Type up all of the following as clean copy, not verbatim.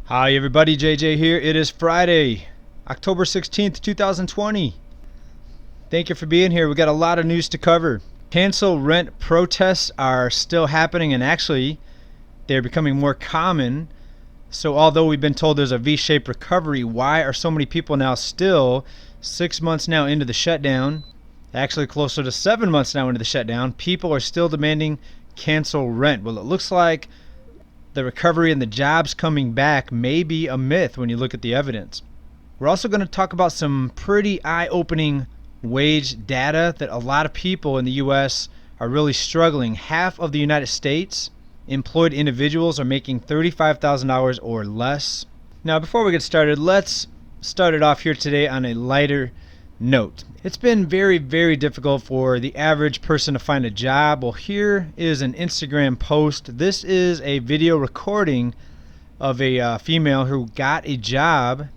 Hi everybody, JJ here. It is Friday, October 16th, 2020. Thank you for being here. We got a lot of news to cover. Cancel rent protests are still happening, and actually they're becoming more common. So although we've been told there's a V-shaped recovery, why are so many people now still 6 months now into the shutdown, actually closer to 7 months now into the shutdown, people are still demanding cancel rent? Well, it looks like the recovery and the jobs coming back may be a myth when you look at the evidence. We're also going to talk about some pretty eye-opening wage data that a lot of people in the U.S. are really struggling. Half of the United States employed individuals are making $35,000 or less. Now, before we get started, let's start it off here today on a lighter note. It's been very, very difficult for the average person to find a job. Well, here is an Instagram post. This is a video recording of a female who got a job,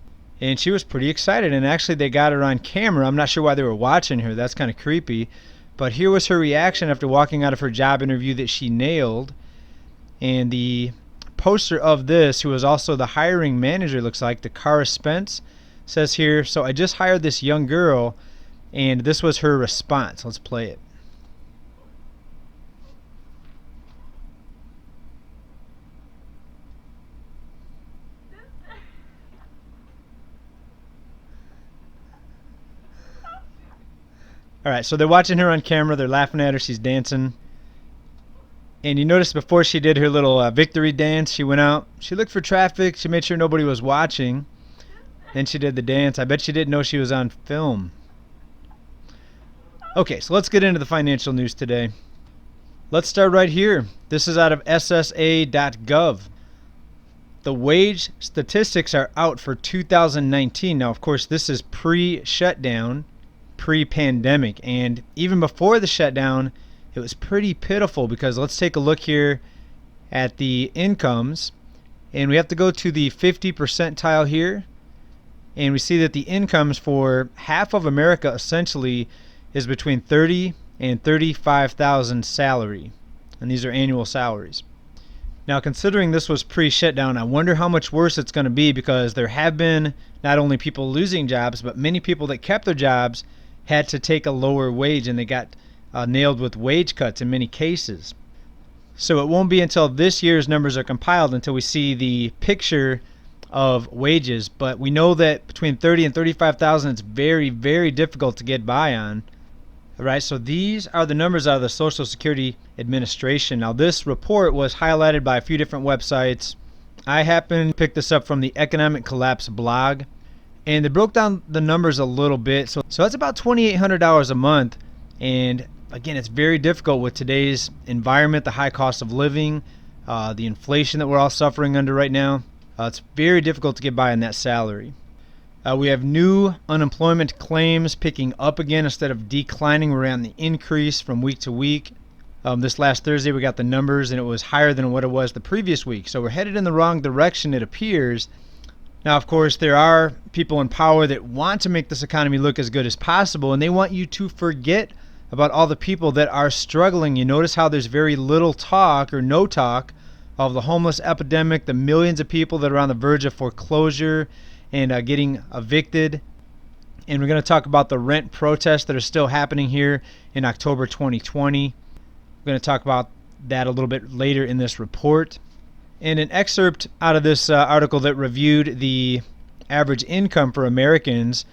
and she was pretty excited, and actually they got her on camera. I'm not sure why they were watching her. That's kind of creepy. But here was her reaction after walking out of her job interview that she nailed. And the poster of this, who was also the hiring manager, looks like, the Cara Spence, says here, "So I just hired this young girl," and this was her response. Let's play it. All right, so they're watching her on camera. They're laughing at her. She's dancing. And you notice before she did her little victory dance, she went out. She looked for traffic. She made sure nobody was watching. Then she did the dance. I bet she didn't know she was on film. Okay, so let's get into the financial news today. Let's start right here. This is out of SSA.gov. The wage statistics are out for 2019. Now, of course, this is pre-shutdown, pre-pandemic. And even before the shutdown, it was pretty pitiful, because let's take a look here at the incomes. And we have to go to the 50 percentile here. And we see that the incomes for half of America essentially is between $30,000 and $35,000 salary. And these are annual salaries. Now, considering this was pre-shutdown, I wonder how much worse it's going to be, because there have been not only people losing jobs, but many people that kept their jobs had to take a lower wage, and they got nailed with wage cuts in many cases. So it won't be until this year's numbers are compiled until we see the picture of wages, but we know that between 30 and 35,000 it's very, very difficult to get by on. All right, so these are the numbers out of the Social Security Administration. Now, this report was highlighted by a few different websites. I happened to pick this up from the Economic Collapse blog, and they broke down the numbers a little bit. So that's about $2,800 a month, and again, it's very difficult with today's environment, the high cost of living, the inflation that we're all suffering under right now. It's very difficult to get by on that salary. We have new unemployment claims picking up again instead of declining. We're on the increase from week to week. This last Thursday we got the numbers, and it was higher than what it was the previous week. So we're headed in the wrong direction, it appears. Now, of course, there are people in power that want to make this economy look as good as possible, and they want you to forget about all the people that are struggling. You notice how there's very little talk or no talk of the homeless epidemic, the millions of people that are on the verge of foreclosure and getting evicted. And we're going to talk about the rent protests that are still happening here in October 2020. We're going to talk about that a little bit later in this report. And an excerpt out of this article that reviewed the average income for Americans,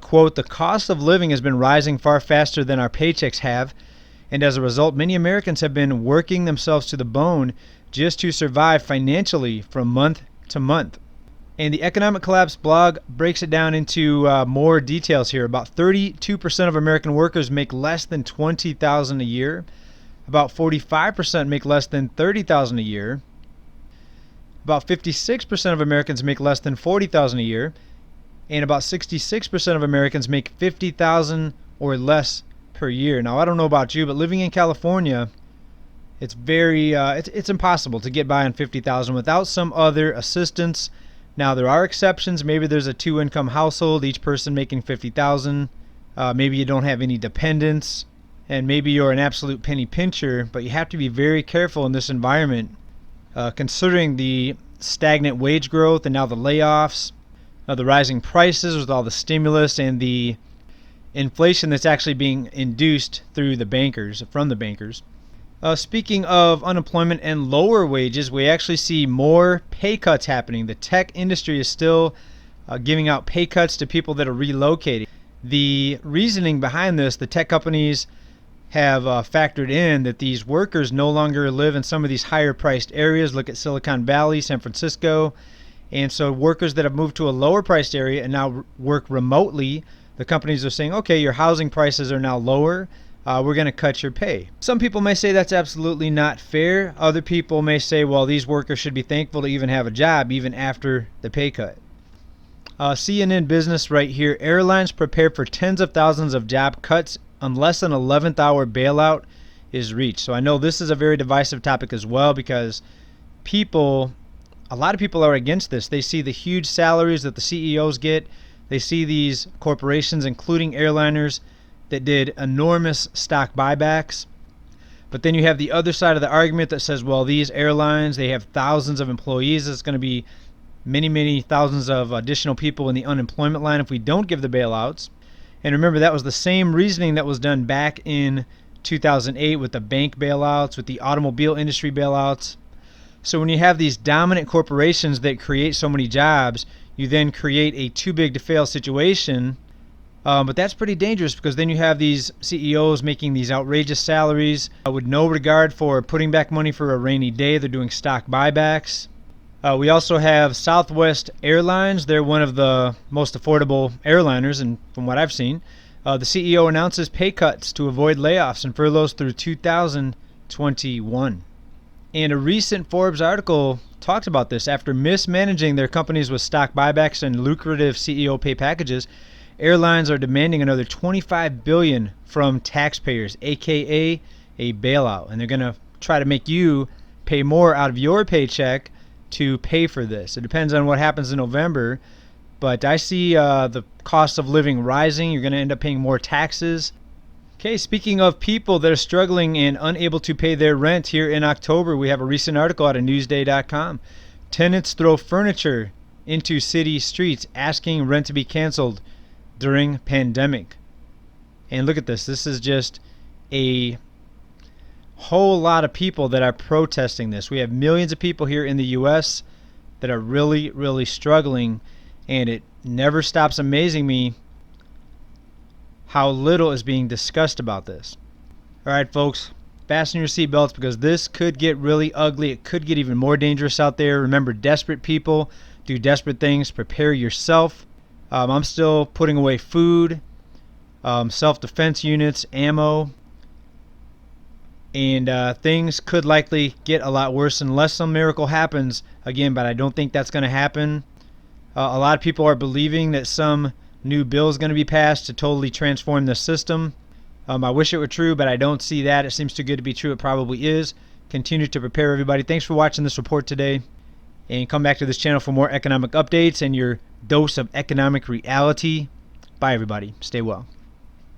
quote, "The cost of living has been rising far faster than our paychecks have, and as a result, many Americans have been working themselves to the bone just to survive financially from month to month." And the Economic Collapse blog breaks it down into more details here. About 32% of American workers make less than $20,000 a year. About 45% make less than $30,000 a year. About 56% of Americans make less than $40,000 a year. And about 66% of Americans make $50,000 or less per year. Now, I don't know about you, but living in California, it's very it's impossible to get by on $50,000 without some other assistance. Now, there are exceptions. Maybe there's a two-income household, each person making $50,000. Maybe you don't have any dependents, and maybe you're an absolute penny pincher. But you have to be very careful in this environment, considering the stagnant wage growth and now the layoffs, the rising prices with all the stimulus and the inflation that's actually being induced through the bankers, from the bankers. Speaking of unemployment and lower wages, we actually see more pay cuts happening. The tech industry is still giving out pay cuts to people that are relocating. The reasoning behind this, the tech companies have factored in that these workers no longer live in some of these higher priced areas. Look at Silicon Valley, San Francisco. And so workers that have moved to a lower priced area and now work remotely, the companies are saying, okay, your housing prices are now lower. We're going to cut your pay. Some people may say that's absolutely not fair. Other people may say, well, these workers should be thankful to even have a job even after the pay cut. CNN Business right here. Airlines prepare for tens of thousands of job cuts unless an 11th hour bailout is reached. So I know this is a very divisive topic as well, because a lot of people are against this. They see the huge salaries that the CEOs get. They see these corporations, including airliners, that did enormous stock buybacks. But then you have the other side of the argument that says, well, these airlines, they have thousands of employees. It's going to be many thousands of additional people in the unemployment line if we don't give the bailouts. And remember, that was the same reasoning that was done back in 2008 with the bank bailouts, with the automobile industry bailouts. So when you have these dominant corporations that create so many jobs, you then create a too big to fail situation. But that's pretty dangerous, because then you have these CEOs making these outrageous salaries with no regard for putting back money for a rainy day. They're doing stock buybacks. We also have Southwest Airlines. They're one of the most affordable airliners, and from what I've seen, the CEO announces pay cuts to avoid layoffs and furloughs through 2021. And a recent Forbes article talked about this. After mismanaging their companies with stock buybacks and lucrative CEO pay packages, airlines are demanding another $25 billion from taxpayers, aka a bailout. And they're going to try to make you pay more out of your paycheck to pay for this. It depends on what happens in November, but I see the cost of living rising. You're going to end up paying more taxes. Okay, speaking of people that are struggling and unable to pay their rent, here in October, we have a recent article out of Newsday.com. Tenants throw furniture into city streets, asking rent to be canceled during pandemic. And look at this. This is just a whole lot of people that are protesting this. We have millions of people here in the U.S. that are really struggling, and it never stops amazing me how little is being discussed about this. All right, folks, fasten your seatbelts, because this could get really ugly. It could get even more dangerous out there. Remember, desperate people do desperate things. Prepare yourself. I'm still putting away food, self-defense units, ammo, and things could likely get a lot worse unless some miracle happens again, but I don't think that's going to happen. A lot of people are believing that some new bill is going to be passed to totally transform the system. I wish it were true, but I don't see that. It seems too good to be true. It probably is. Continue to prepare, everybody. Thanks for watching this report today, and come back to this channel for more economic updates and your dose of economic reality. Bye, everybody. Stay well.